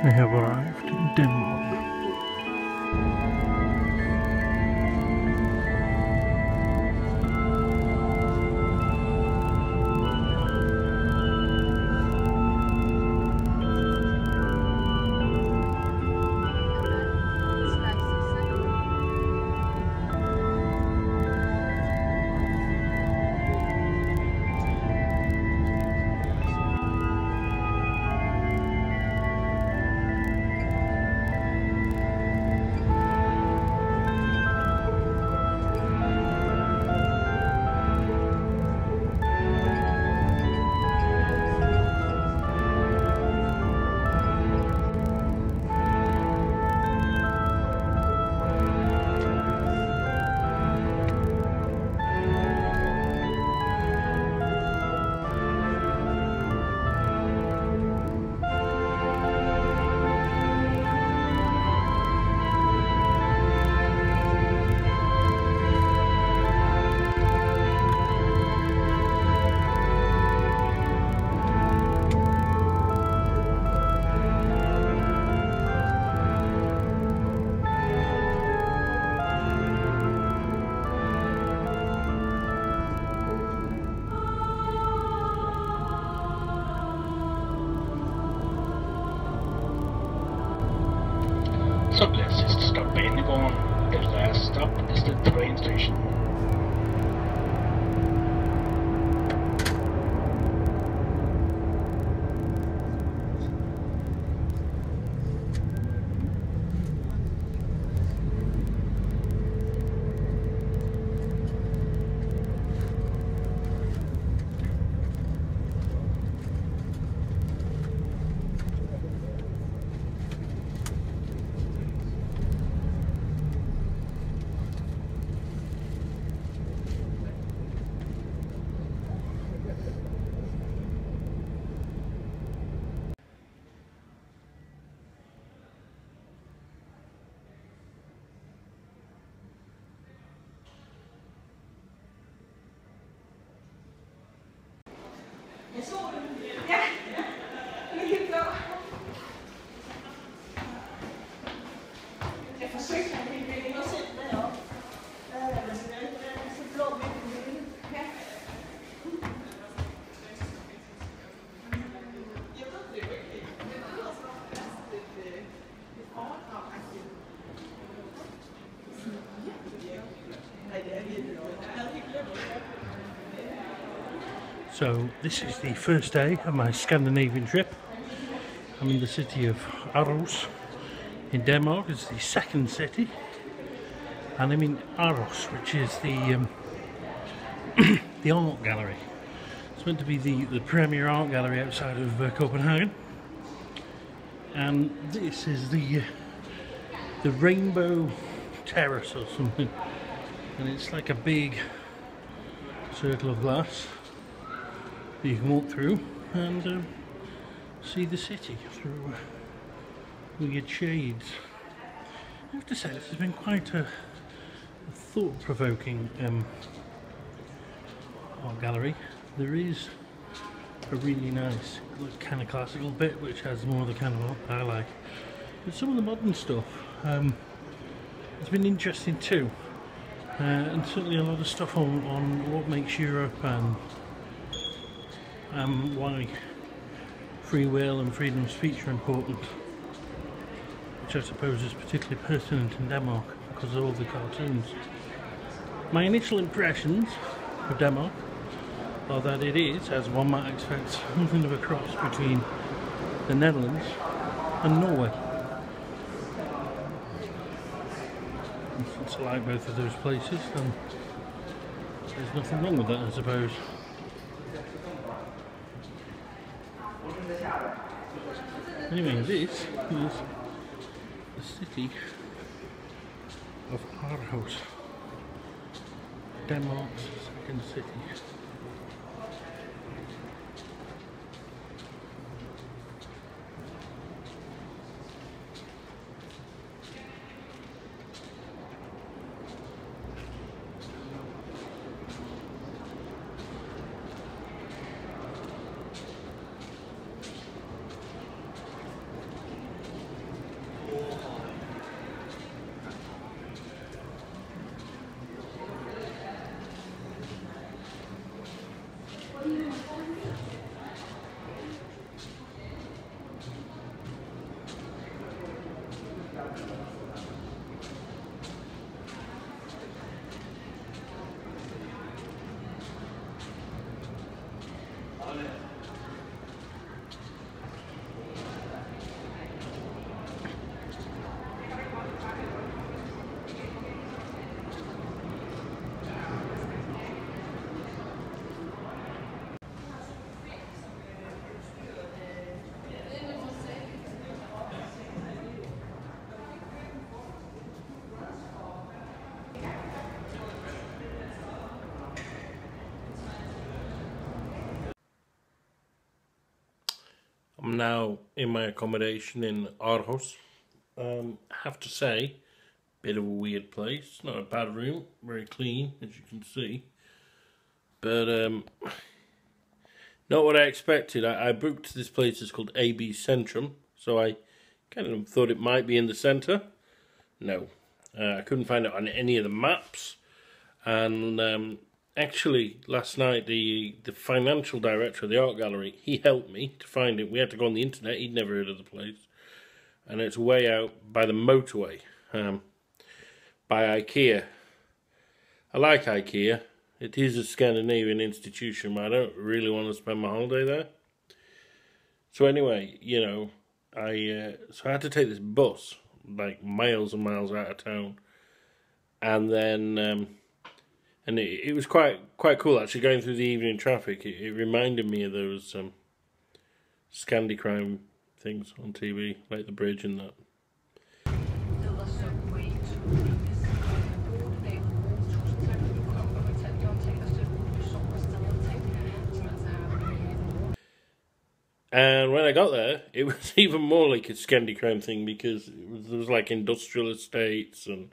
I have arrived in Denmark. Så blir siste stopp på Indegården. The last stop is the train station. So this is the first day of my Scandinavian trip. I'm in the city of Aarhus in Denmark. It's the second city, and I'm in Aarhus, which is the the art gallery. It's meant to be the premier art gallery outside of Copenhagen, and this is the Rainbow Terrace or something, and it's like a big circle of glass you can walk through and see the city through weird shades. I have to say this has been quite a thought-provoking art gallery. There is a really nice kind of classical bit which has more of the kind of art I like, but some of the modern stuff has been interesting too, and certainly a lot of stuff on what makes Europe and why free will and freedom of speech are important, which I suppose is particularly pertinent in Denmark because of all the cartoons. My initial impressions of Denmark are that it is, as one might expect, something of a cross between the Netherlands and Norway. And since I like both of those places, then there's nothing wrong with that, I suppose. Anyway, this is the city of Aarhus, Denmark's second city. I'm now in my accommodation in Aarhus. I have to say, bit of a weird place. Not a bad room, very clean as you can see. But not what I expected. I booked this place. It's called AB Centrum, so I kind of thought it might be in the centre. No, I couldn't find it on any of the maps. And actually, last night the financial director of the art gallery, he helped me to find it. We had to go on the internet. He'd never heard of the place, and it's way out by the motorway, by IKEA. I like IKEA. It is a Scandinavian institution, but I don't really want to spend my holiday there. So anyway, you know, I had to take this bus, like miles and miles out of town, and then and it was quite cool actually going through the evening traffic. It reminded me of those Scandi crime things on TV, like The Bridge and that. And when I got there, it was even more like a Scandi crime thing, because there was like industrial estates and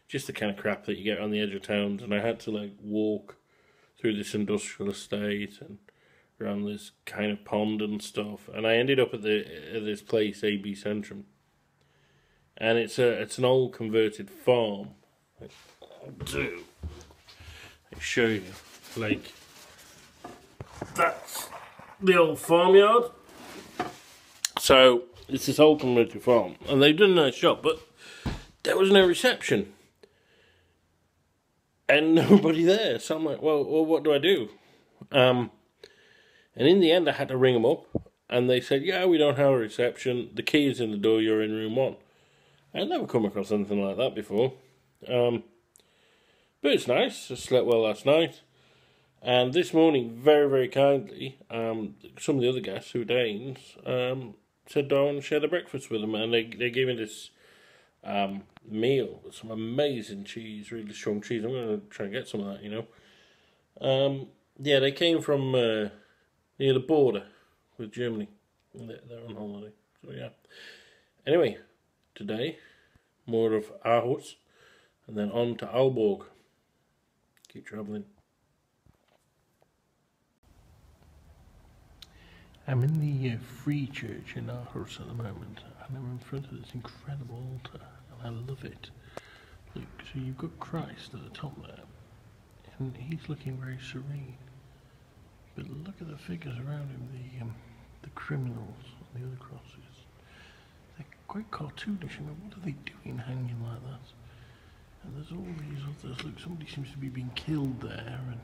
just the kind of crap that you get on the edge of towns. And I had to like walk through this industrial estate and around this kind of pond and stuff. And I ended up at this place, AB Centrum, and it's an old converted farm. I show you, like, that's the old farmyard. So it's this old converted farm, and they've done a nice job, but there was no reception and nobody there. So I'm like, well, what do I do? And in the end, I had to ring them up, and they said, yeah, we don't have a reception. The key is in the door. You're in room 1. I'd never come across anything like that before. But it's nice. I slept well last night. And this morning, very, very kindly, some of the other guests who were Danes said, do I want to share the breakfast with them? And they gave me this meal with some amazing cheese, really strong cheese. I'm going to try and get some of that, you know. Yeah, they came from near the border with Germany. They're on holiday. So, yeah. Anyway, today, more of Aarhus, and then on to Aalborg. Keep travelling. I'm in the Free Church in Aarhus at the moment, and I'm in front of this incredible altar, and I love it. Look, so you've got Christ at the top there, and he's looking very serene. But look at the figures around him, the criminals on the other crosses. They're quite cartoonish. I mean, what are they doing hanging like that? And there's all these others. Look, somebody seems to be being killed there, and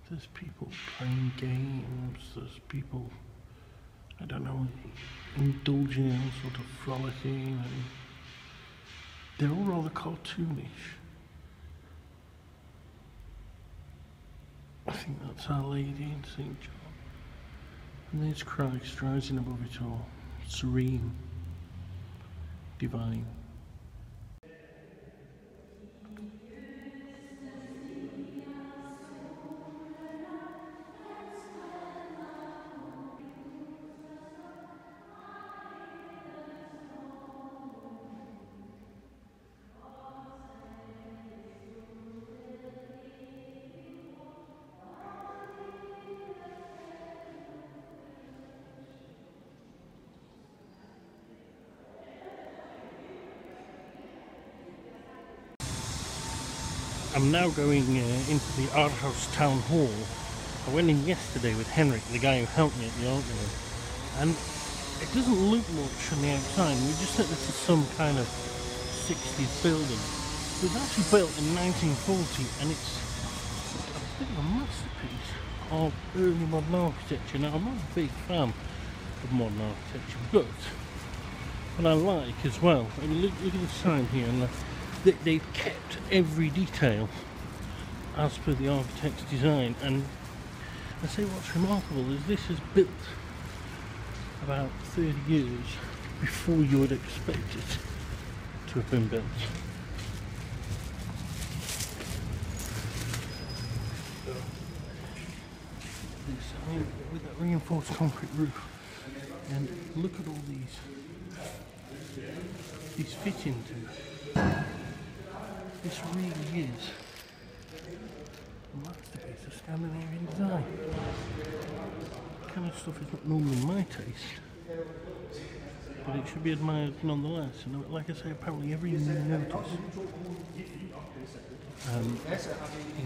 there's people playing games, there's people, I don't know, indulging in all sort of frolicking, and they're all rather cartoonish. I think that's Our Lady in St. John. And there's Christ rising above it all, serene, divine. I'm now going into the Aarhus Town Hall. I went in yesterday with Henrik, the guy who helped me at the art gallery, and it doesn't look much on the outside. We just think this is some kind of 60s building. It was actually built in 1940, and it's a bit of a masterpiece of early modern architecture. Now, I'm not a big fan of modern architecture, but what I like as well, I mean, look at the sign here, and they've kept every detail as per the architect's design. And I say what's remarkable is this is built about 30 years before you would expect it to have been built. So, with that reinforced concrete roof, And look at all these fittings. This really is a masterpiece of Scandinavian design. That kind of stuff is not normally my taste, but it should be admired nonetheless. And like I say, apparently every new notice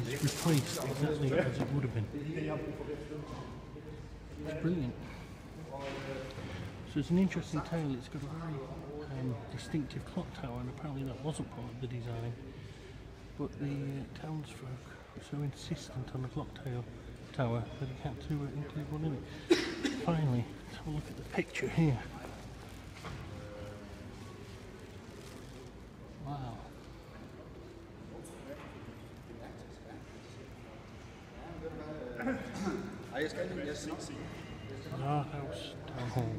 is replaced exactly as it would have been. It's brilliant. So it's an interesting tale. It's got a very distinctive clock tower, and apparently that wasn't part of the design. But the townsfolk were so insistent on the clock tower that he had to include one in it. Finally, let's have a look at the picture here. Wow. Aarhus Town Hall.